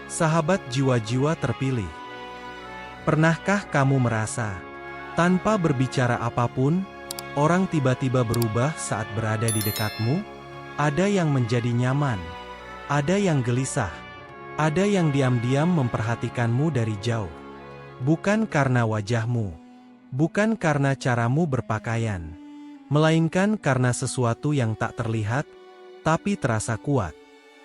Sahabat jiwa-jiwa terpilih. Pernahkah kamu merasa, tanpa berbicara apapun, orang tiba-tiba berubah saat berada di dekatmu? Ada yang menjadi nyaman, ada yang gelisah, ada yang diam-diam memperhatikanmu dari jauh. Bukan karena wajahmu, bukan karena caramu berpakaian, melainkan karena sesuatu yang tak terlihat, tapi terasa kuat.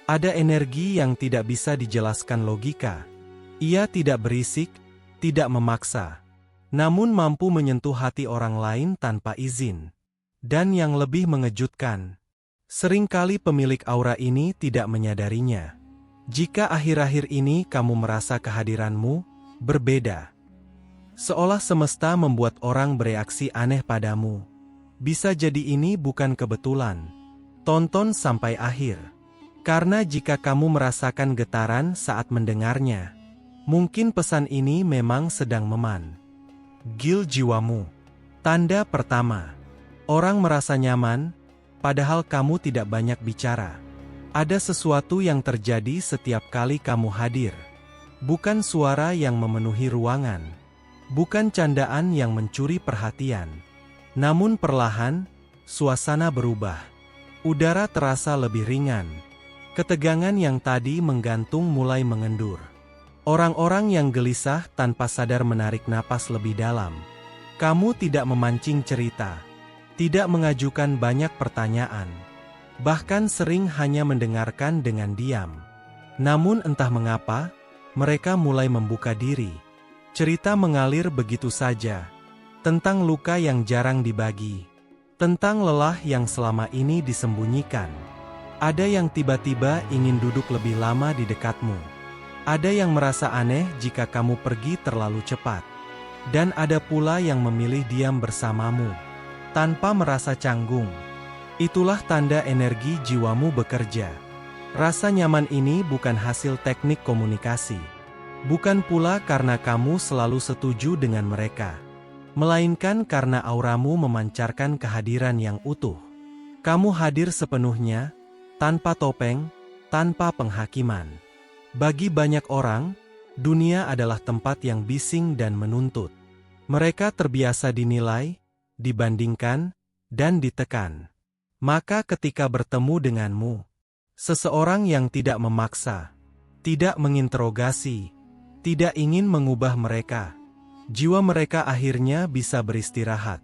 Ada energi yang tidak bisa dijelaskan logika. Ia tidak berisik, tidak memaksa, namun mampu menyentuh hati orang lain tanpa izin. Dan yang lebih mengejutkan, seringkali pemilik aura ini tidak menyadarinya. Jika akhir-akhir ini kamu merasa kehadiranmu berbeda, seolah semesta membuat orang bereaksi aneh padamu, bisa jadi ini bukan kebetulan. Tonton sampai akhir. Karena jika kamu merasakan getaran saat mendengarnya, mungkin pesan ini memang sedang memanggil jiwamu. Tanda pertama, orang merasa nyaman, padahal kamu tidak banyak bicara. Ada sesuatu yang terjadi setiap kali kamu hadir. Bukan suara yang memenuhi ruangan, bukan candaan yang mencuri perhatian. Namun perlahan, suasana berubah. Udara terasa lebih ringan. Ketegangan yang tadi menggantung mulai mengendur. Orang-orang yang gelisah tanpa sadar menarik napas lebih dalam. Kamu tidak memancing cerita, tidak mengajukan banyak pertanyaan, bahkan sering hanya mendengarkan dengan diam. Namun entah mengapa, mereka mulai membuka diri. Cerita mengalir begitu saja, tentang luka yang jarang dibagi, tentang lelah yang selama ini disembunyikan. Ada yang tiba-tiba ingin duduk lebih lama di dekatmu. Ada yang merasa aneh jika kamu pergi terlalu cepat. Dan ada pula yang memilih diam bersamamu, tanpa merasa canggung. Itulah tanda energi jiwamu bekerja. Rasa nyaman ini bukan hasil teknik komunikasi. Bukan pula karena kamu selalu setuju dengan mereka, melainkan karena auramu memancarkan kehadiran yang utuh. Kamu hadir sepenuhnya, tanpa topeng, tanpa penghakiman. Bagi banyak orang, dunia adalah tempat yang bising dan menuntut. Mereka terbiasa dinilai, dibandingkan, dan ditekan. Maka ketika bertemu denganmu, seseorang yang tidak memaksa, tidak menginterogasi, tidak ingin mengubah mereka, jiwa mereka akhirnya bisa beristirahat.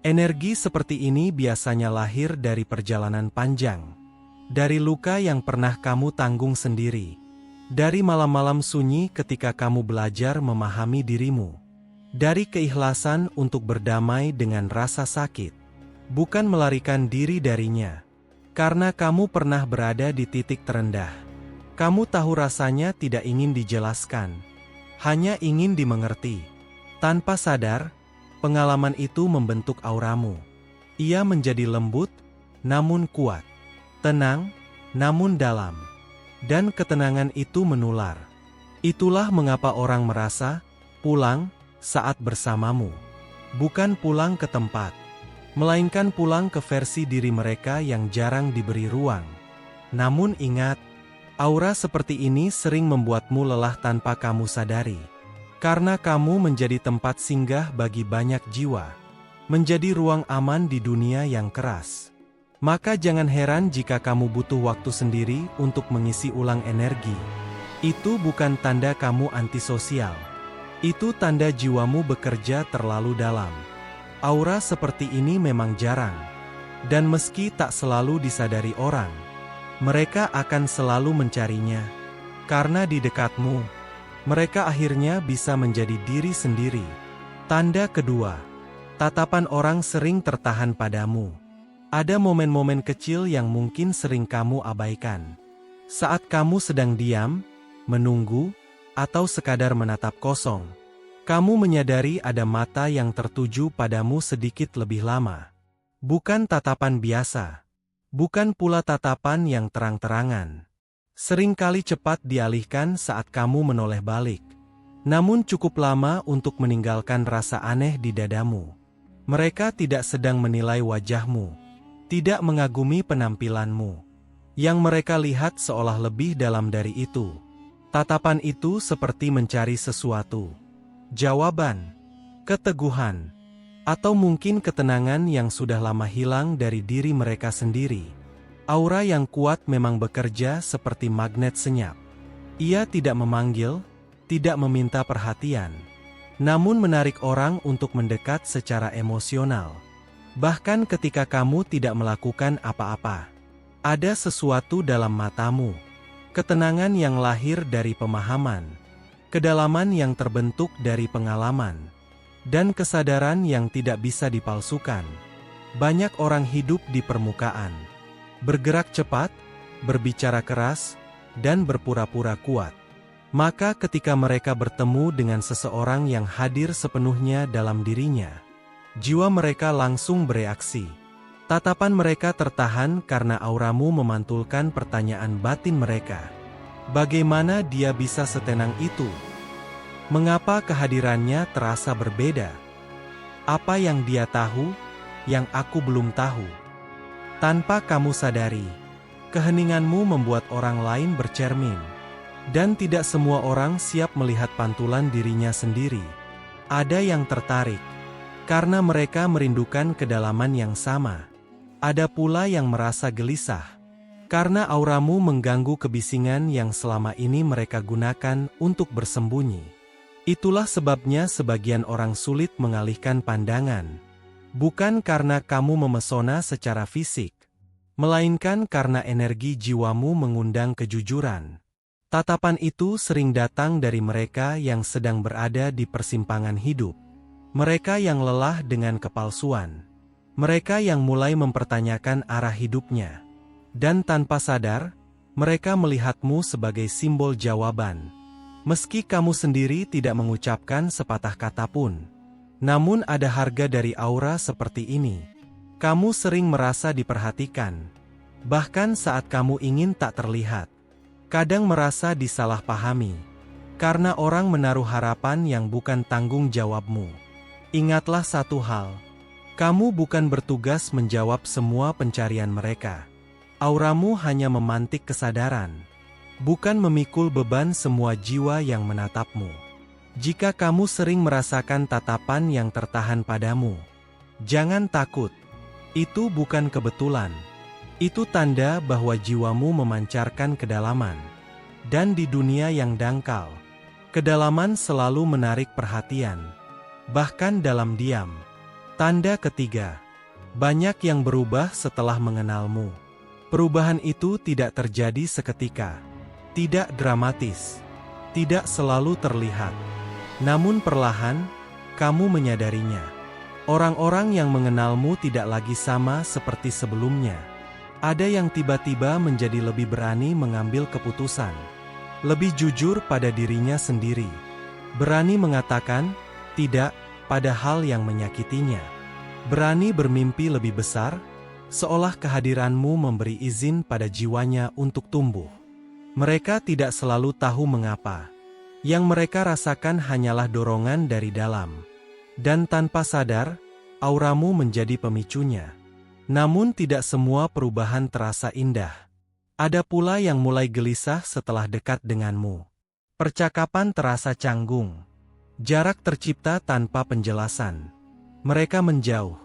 Energi seperti ini biasanya lahir dari perjalanan panjang. Dari luka yang pernah kamu tanggung sendiri. Dari malam-malam sunyi ketika kamu belajar memahami dirimu. Dari keikhlasan untuk berdamai dengan rasa sakit. Bukan melarikan diri darinya. Karena kamu pernah berada di titik terendah. Kamu tahu rasanya tidak ingin dijelaskan. Hanya ingin dimengerti. Tanpa sadar, pengalaman itu membentuk auramu. Ia menjadi lembut, namun kuat. Tenang, namun dalam. Dan ketenangan itu menular. Itulah mengapa orang merasa pulang saat bersamamu. Bukan pulang ke tempat, melainkan pulang ke versi diri mereka yang jarang diberi ruang. Namun ingat, aura seperti ini sering membuatmu lelah tanpa kamu sadari. Karena kamu menjadi tempat singgah bagi banyak jiwa. Menjadi ruang aman di dunia yang keras. Maka jangan heran jika kamu butuh waktu sendiri untuk mengisi ulang energi. Itu bukan tanda kamu antisosial. Itu tanda jiwamu bekerja terlalu dalam. Aura seperti ini memang jarang. Dan meski tak selalu disadari orang, mereka akan selalu mencarinya. Karena di dekatmu, mereka akhirnya bisa menjadi diri sendiri. Tanda kedua, tatapan orang sering tertahan padamu. Ada momen-momen kecil yang mungkin sering kamu abaikan. Saat kamu sedang diam, menunggu, atau sekadar menatap kosong, kamu menyadari ada mata yang tertuju padamu sedikit lebih lama. Bukan tatapan biasa. Bukan pula tatapan yang terang-terangan. Seringkali cepat dialihkan saat kamu menoleh balik. Namun cukup lama untuk meninggalkan rasa aneh di dadamu. Mereka tidak sedang menilai wajahmu. Tidak mengagumi penampilanmu. Yang mereka lihat seolah lebih dalam dari itu. Tatapan itu seperti mencari sesuatu. Jawaban, keteguhan, atau mungkin ketenangan yang sudah lama hilang dari diri mereka sendiri. Aura yang kuat memang bekerja seperti magnet senyap. Ia tidak memanggil, tidak meminta perhatian, namun menarik orang untuk mendekat secara emosional. Bahkan ketika kamu tidak melakukan apa-apa, ada sesuatu dalam matamu. Ketenangan yang lahir dari pemahaman, kedalaman yang terbentuk dari pengalaman, dan kesadaran yang tidak bisa dipalsukan. Banyak orang hidup di permukaan, bergerak cepat, berbicara keras, dan berpura-pura kuat. Maka ketika mereka bertemu dengan seseorang yang hadir sepenuhnya dalam dirinya, jiwa mereka langsung bereaksi. Tatapan mereka tertahan karena auramu memantulkan pertanyaan batin mereka. Bagaimana dia bisa setenang itu? Mengapa kehadirannya terasa berbeda? Apa yang dia tahu, yang aku belum tahu? Tanpa kamu sadari, keheninganmu membuat orang lain bercermin. Dan tidak semua orang siap melihat pantulan dirinya sendiri. Ada yang tertarik, karena mereka merindukan kedalaman yang sama. Ada pula yang merasa gelisah, karena auramu mengganggu kebisingan yang selama ini mereka gunakan untuk bersembunyi. Itulah sebabnya sebagian orang sulit mengalihkan pandangan. Bukan karena kamu memesona secara fisik, melainkan karena energi jiwamu mengundang kejujuran. Tatapan itu sering datang dari mereka yang sedang berada di persimpangan hidup. Mereka yang lelah dengan kepalsuan. Mereka yang mulai mempertanyakan arah hidupnya. Dan tanpa sadar, mereka melihatmu sebagai simbol jawaban. Meski kamu sendiri tidak mengucapkan sepatah kata pun. Namun ada harga dari aura seperti ini. Kamu sering merasa diperhatikan. Bahkan saat kamu ingin tak terlihat. Kadang merasa disalahpahami. Karena orang menaruh harapan yang bukan tanggung jawabmu. Ingatlah satu hal. Kamu bukan bertugas menjawab semua pencarian mereka. Auramu hanya memantik kesadaran. Bukan memikul beban semua jiwa yang menatapmu. Jika kamu sering merasakan tatapan yang tertahan padamu, jangan takut. Itu bukan kebetulan. Itu tanda bahwa jiwamu memancarkan kedalaman. Dan di dunia yang dangkal, kedalaman selalu menarik perhatian. Bahkan dalam diam. Tanda ketiga, banyak yang berubah setelah mengenalmu. Perubahan itu tidak terjadi seketika, tidak dramatis, tidak selalu terlihat. Namun perlahan, kamu menyadarinya. Orang-orang yang mengenalmu tidak lagi sama seperti sebelumnya. Ada yang tiba-tiba menjadi lebih berani mengambil keputusan, lebih jujur pada dirinya sendiri, berani mengatakan tidak pada hal yang menyakitinya. Berani bermimpi lebih besar, seolah kehadiranmu memberi izin pada jiwanya untuk tumbuh. Mereka tidak selalu tahu mengapa. Yang mereka rasakan hanyalah dorongan dari dalam. Dan tanpa sadar, auramu menjadi pemicunya. Namun tidak semua perubahan terasa indah. Ada pula yang mulai gelisah setelah dekat denganmu. Percakapan terasa canggung. Jarak tercipta tanpa penjelasan. Mereka menjauh,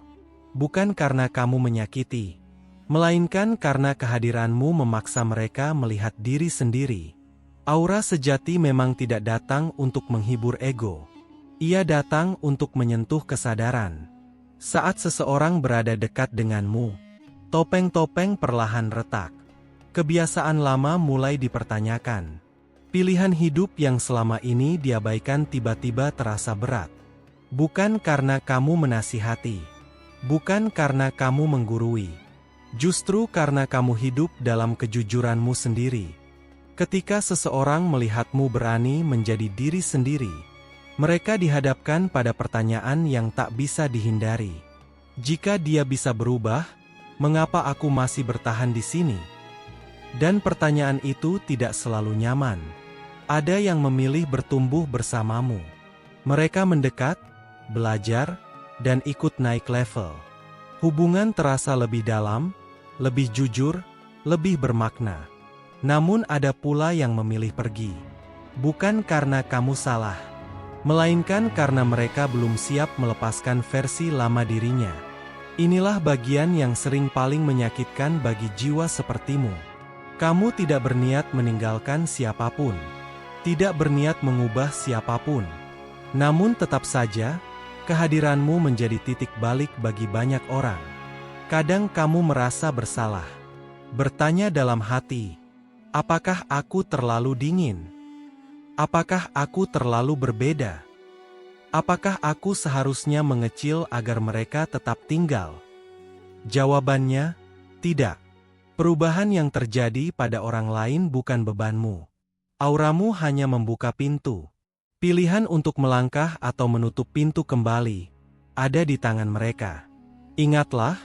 bukan karena kamu menyakiti, melainkan karena kehadiranmu memaksa mereka melihat diri sendiri. Aura sejati memang tidak datang untuk menghibur ego. Ia datang untuk menyentuh kesadaran. Saat seseorang berada dekat denganmu, topeng-topeng perlahan retak. Kebiasaan lama mulai dipertanyakan. Pilihan hidup yang selama ini diabaikan tiba-tiba terasa berat. Bukan karena kamu menasihati. Bukan karena kamu menggurui. Justru karena kamu hidup dalam kejujuranmu sendiri. Ketika seseorang melihatmu berani menjadi diri sendiri, mereka dihadapkan pada pertanyaan yang tak bisa dihindari. Jika dia bisa berubah, mengapa aku masih bertahan di sini? Dan pertanyaan itu tidak selalu nyaman. Ada yang memilih bertumbuh bersamamu. Mereka mendekat, belajar, dan ikut naik level. Hubungan terasa lebih dalam, lebih jujur, lebih bermakna. Namun ada pula yang memilih pergi. Bukan karena kamu salah, melainkan karena mereka belum siap melepaskan versi lama dirinya. Inilah bagian yang sering paling menyakitkan bagi jiwa sepertimu. Kamu tidak berniat meninggalkan siapapun, tidak berniat mengubah siapapun. Namun tetap saja, kehadiranmu menjadi titik balik bagi banyak orang. Kadang kamu merasa bersalah, bertanya dalam hati, apakah aku terlalu dingin? Apakah aku terlalu berbeda? Apakah aku seharusnya mengecil agar mereka tetap tinggal? Jawabannya, tidak. Perubahan yang terjadi pada orang lain bukan bebanmu. Auramu hanya membuka pintu. Pilihan untuk melangkah atau menutup pintu kembali ada di tangan mereka. Ingatlah,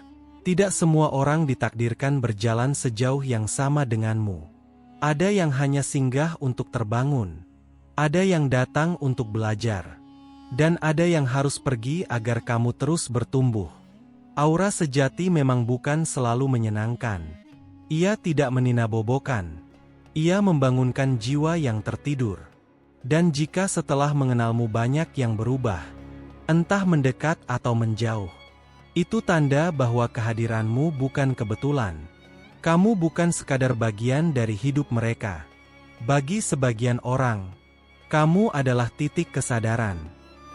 tidak semua orang ditakdirkan berjalan sejauh yang sama denganmu. Ada yang hanya singgah untuk terbangun. Ada yang datang untuk belajar. Dan ada yang harus pergi agar kamu terus bertumbuh. Aura sejati memang bukan selalu menyenangkan. Ia tidak meninabobokan. Ia membangunkan jiwa yang tertidur. Dan jika setelah mengenalmu banyak yang berubah, entah mendekat atau menjauh, itu tanda bahwa kehadiranmu bukan kebetulan. Kamu bukan sekadar bagian dari hidup mereka. Bagi sebagian orang, kamu adalah titik kesadaran.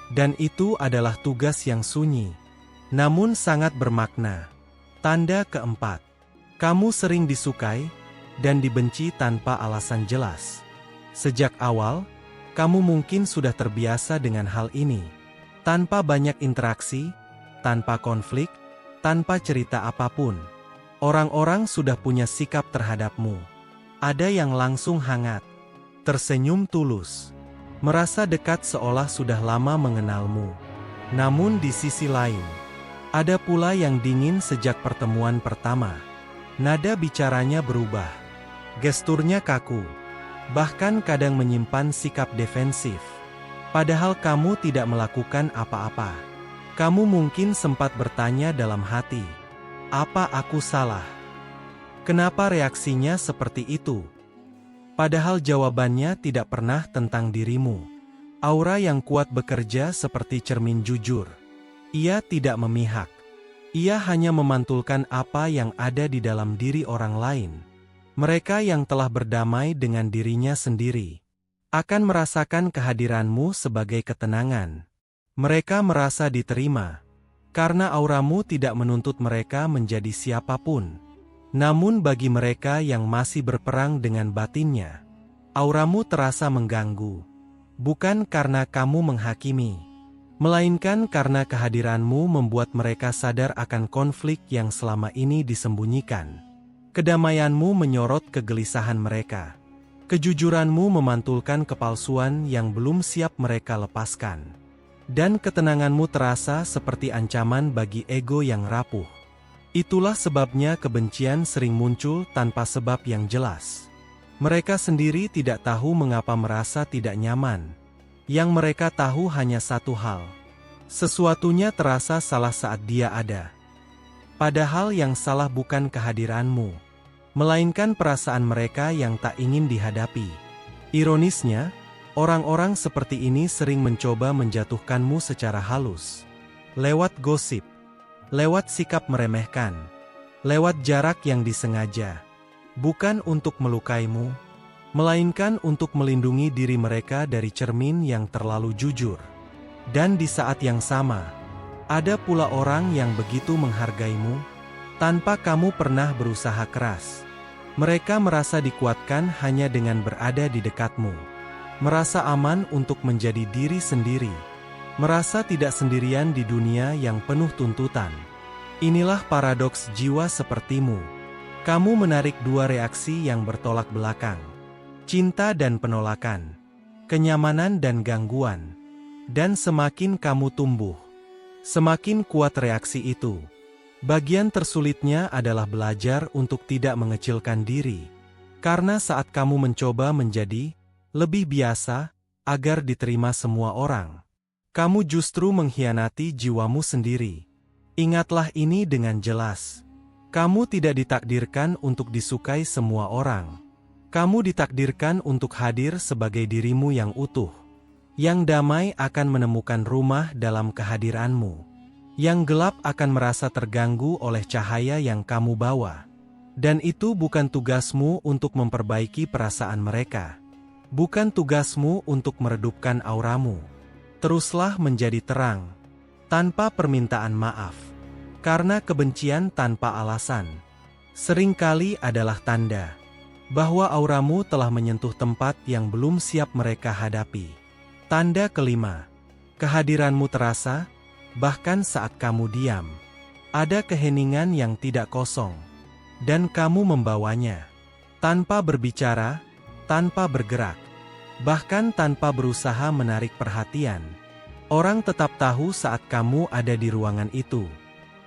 Dan itu adalah tugas yang sunyi, namun sangat bermakna. Tanda keempat, kamu sering disukai dan dibenci tanpa alasan jelas. Sejak awal, kamu mungkin sudah terbiasa dengan hal ini. Tanpa banyak interaksi, tanpa konflik, tanpa cerita apapun, orang-orang sudah punya sikap terhadapmu. Ada yang langsung hangat, tersenyum tulus, merasa dekat seolah sudah lama mengenalmu. Namun di sisi lain, ada pula yang dingin sejak pertemuan pertama. Nada bicaranya berubah, gesturnya kaku, bahkan kadang menyimpan sikap defensif. Padahal kamu tidak melakukan apa-apa. Kamu mungkin sempat bertanya dalam hati, apa aku salah? Kenapa reaksinya seperti itu? Padahal jawabannya tidak pernah tentang dirimu. Aura yang kuat bekerja seperti cermin jujur. Ia tidak memihak. Ia hanya memantulkan apa yang ada di dalam diri orang lain. Mereka yang telah berdamai dengan dirinya sendiri akan merasakan kehadiranmu sebagai ketenangan. Mereka merasa diterima karena auramu tidak menuntut mereka menjadi siapapun. Namun bagi mereka yang masih berperang dengan batinnya, auramu terasa mengganggu. Bukan karena kamu menghakimi, melainkan karena kehadiranmu membuat mereka sadar akan konflik yang selama ini disembunyikan. Kedamaianmu menyorot kegelisahan mereka. Kejujuranmu memantulkan kepalsuan yang belum siap mereka lepaskan. Dan ketenanganmu terasa seperti ancaman bagi ego yang rapuh. Itulah sebabnya kebencian sering muncul tanpa sebab yang jelas. Mereka sendiri tidak tahu mengapa merasa tidak nyaman. Yang mereka tahu hanya satu hal. Sesuatunya terasa salah saat dia ada. Padahal yang salah bukan kehadiranmu, melainkan perasaan mereka yang tak ingin dihadapi. Ironisnya, orang-orang seperti ini sering mencoba menjatuhkanmu secara halus. Lewat gosip, lewat sikap meremehkan, lewat jarak yang disengaja. Bukan untuk melukaimu, melainkan untuk melindungi diri mereka dari cermin yang terlalu jujur. Dan di saat yang sama, ada pula orang yang begitu menghargaimu, tanpa kamu pernah berusaha keras. Mereka merasa dikuatkan hanya dengan berada di dekatmu. Merasa aman untuk menjadi diri sendiri. Merasa tidak sendirian di dunia yang penuh tuntutan. Inilah paradoks jiwa sepertimu. Kamu menarik dua reaksi yang bertolak belakang. Cinta dan penolakan. Kenyamanan dan gangguan. Dan semakin kamu tumbuh, semakin kuat reaksi itu. Bagian tersulitnya adalah belajar untuk tidak mengecilkan diri. Karena saat kamu mencoba menjadi lebih biasa agar diterima semua orang, kamu justru mengkhianati jiwamu sendiri. Ingatlah ini dengan jelas. Kamu tidak ditakdirkan untuk disukai semua orang. Kamu ditakdirkan untuk hadir sebagai dirimu yang utuh. Yang damai akan menemukan rumah dalam kehadiranmu. Yang gelap akan merasa terganggu oleh cahaya yang kamu bawa. Dan itu bukan tugasmu untuk memperbaiki perasaan mereka. Bukan tugasmu untuk meredupkan auramu. Teruslah menjadi terang, tanpa permintaan maaf. Karena kebencian tanpa alasan seringkali adalah tanda bahwa auramu telah menyentuh tempat yang belum siap mereka hadapi. Tanda kelima, kehadiranmu terasa, bahkan saat kamu diam. Ada keheningan yang tidak kosong, dan kamu membawanya. Tanpa berbicara, tanpa bergerak, bahkan tanpa berusaha menarik perhatian. Orang tetap tahu saat kamu ada di ruangan itu.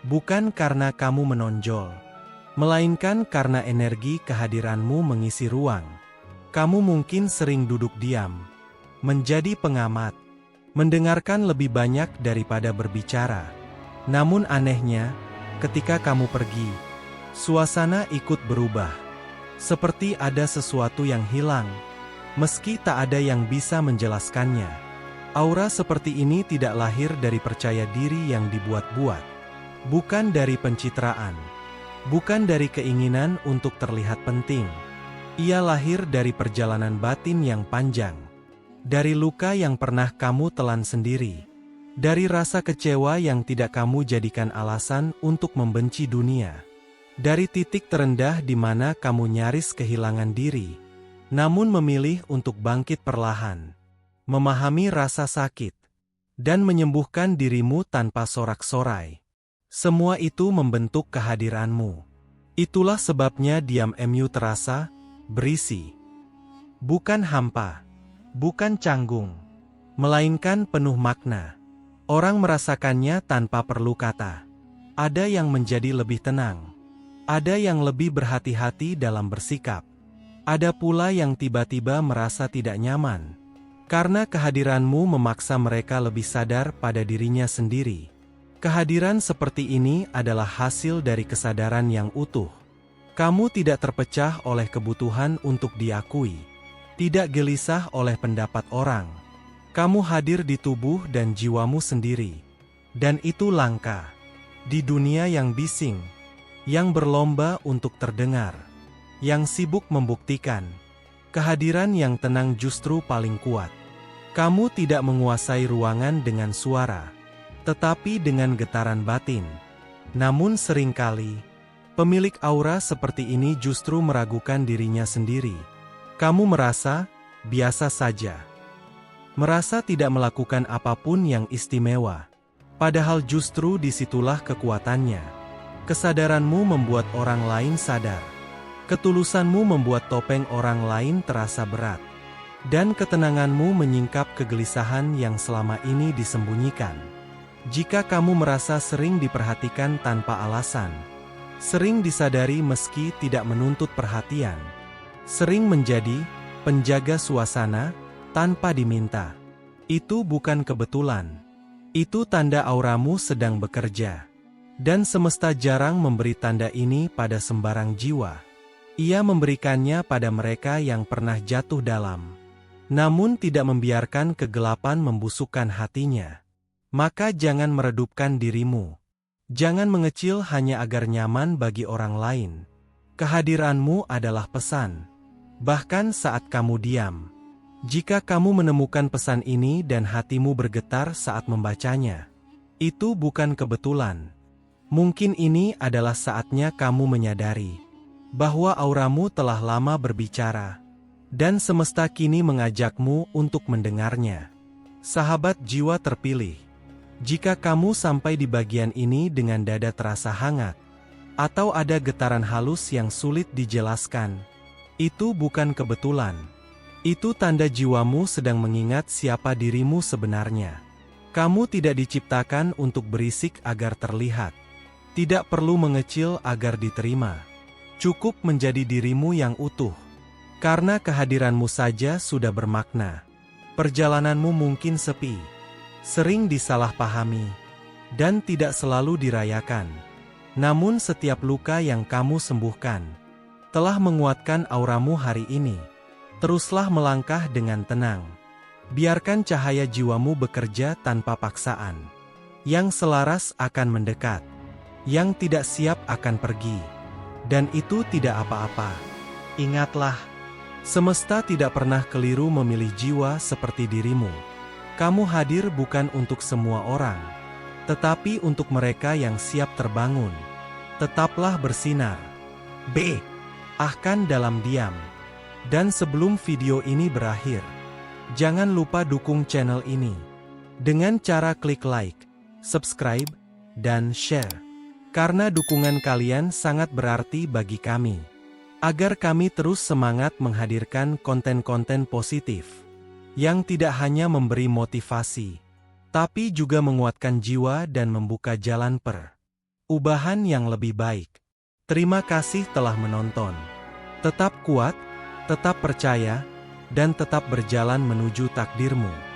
Bukan karena kamu menonjol, melainkan karena energi kehadiranmu mengisi ruang. Kamu mungkin sering duduk diam, menjadi pengamat, mendengarkan lebih banyak daripada berbicara. Namun anehnya, ketika kamu pergi, suasana ikut berubah. Seperti ada sesuatu yang hilang, meski tak ada yang bisa menjelaskannya. Aura seperti ini tidak lahir dari percaya diri yang dibuat-buat. Bukan dari pencitraan. Bukan dari keinginan untuk terlihat penting. Ia lahir dari perjalanan batin yang panjang. Dari luka yang pernah kamu telan sendiri. Dari rasa kecewa yang tidak kamu jadikan alasan untuk membenci dunia. Dari titik terendah di mana kamu nyaris kehilangan diri, namun memilih untuk bangkit perlahan. Memahami rasa sakit. Dan menyembuhkan dirimu tanpa sorak-sorai. Semua itu membentuk kehadiranmu. Itulah sebabnya diam MU terasa berisi. Bukan hampa, bukan canggung, melainkan penuh makna. Orang merasakannya tanpa perlu kata. Ada yang menjadi lebih tenang. Ada yang lebih berhati-hati dalam bersikap. Ada pula yang tiba-tiba merasa tidak nyaman. Karena kehadiranmu memaksa mereka lebih sadar pada dirinya sendiri. Kehadiran seperti ini adalah hasil dari kesadaran yang utuh. Kamu tidak terpecah oleh kebutuhan untuk diakui. Tidak gelisah oleh pendapat orang. Kamu hadir di tubuh dan jiwamu sendiri. Dan itu langka. Di dunia yang bising. Yang berlomba untuk terdengar. Yang sibuk membuktikan. Kehadiran yang tenang justru paling kuat. Kamu tidak menguasai ruangan dengan suara, tetapi dengan getaran batin. Namun seringkali, pemilik aura seperti ini justru meragukan dirinya sendiri. Kamu merasa biasa saja. Merasa tidak melakukan apapun yang istimewa. Padahal justru disitulah kekuatannya. Kesadaranmu membuat orang lain sadar. Ketulusanmu membuat topeng orang lain terasa berat. Dan ketenanganmu menyingkap kegelisahan yang selama ini disembunyikan. Jika kamu merasa sering diperhatikan tanpa alasan, sering disadari meski tidak menuntut perhatian, sering menjadi penjaga suasana tanpa diminta, itu bukan kebetulan. Itu tanda auramu sedang bekerja. Dan semesta jarang memberi tanda ini pada sembarang jiwa. Ia memberikannya pada mereka yang pernah jatuh dalam, namun tidak membiarkan kegelapan membusukkan hatinya. Maka jangan meredupkan dirimu. Jangan mengecil hanya agar nyaman bagi orang lain. Kehadiranmu adalah pesan. Bahkan saat kamu diam. Jika kamu menemukan pesan ini dan hatimu bergetar saat membacanya, itu bukan kebetulan. Mungkin ini adalah saatnya kamu menyadari bahwa auramu telah lama berbicara. Dan semesta kini mengajakmu untuk mendengarnya. Sahabat jiwa terpilih. Jika kamu sampai di bagian ini dengan dada terasa hangat, atau ada getaran halus yang sulit dijelaskan, itu bukan kebetulan. Itu tanda jiwamu sedang mengingat siapa dirimu sebenarnya. Kamu tidak diciptakan untuk berisik agar terlihat. Tidak perlu mengecil agar diterima. Cukup menjadi dirimu yang utuh. Karena kehadiranmu saja sudah bermakna. Perjalananmu mungkin sepi. Sering disalahpahami, dan tidak selalu dirayakan. Namun setiap luka yang kamu sembuhkan, telah menguatkan auramu hari ini. Teruslah melangkah dengan tenang. Biarkan cahaya jiwamu bekerja tanpa paksaan. Yang selaras akan mendekat. Yang tidak siap akan pergi. Dan itu tidak apa-apa. Ingatlah, semesta tidak pernah keliru memilih jiwa seperti dirimu. Kamu hadir bukan untuk semua orang, tetapi untuk mereka yang siap terbangun. Tetaplah bersinar. Ahkan dalam diam. Dan sebelum video ini berakhir, jangan lupa dukung channel ini dengan cara klik like, subscribe, dan share. Karena dukungan kalian sangat berarti bagi kami, agar kami terus semangat menghadirkan konten-konten positif yang tidak hanya memberi motivasi, tapi juga menguatkan jiwa dan membuka jalan perubahan yang lebih baik. Terima kasih telah menonton. Tetap kuat, tetap percaya, dan tetap berjalan menuju takdirmu.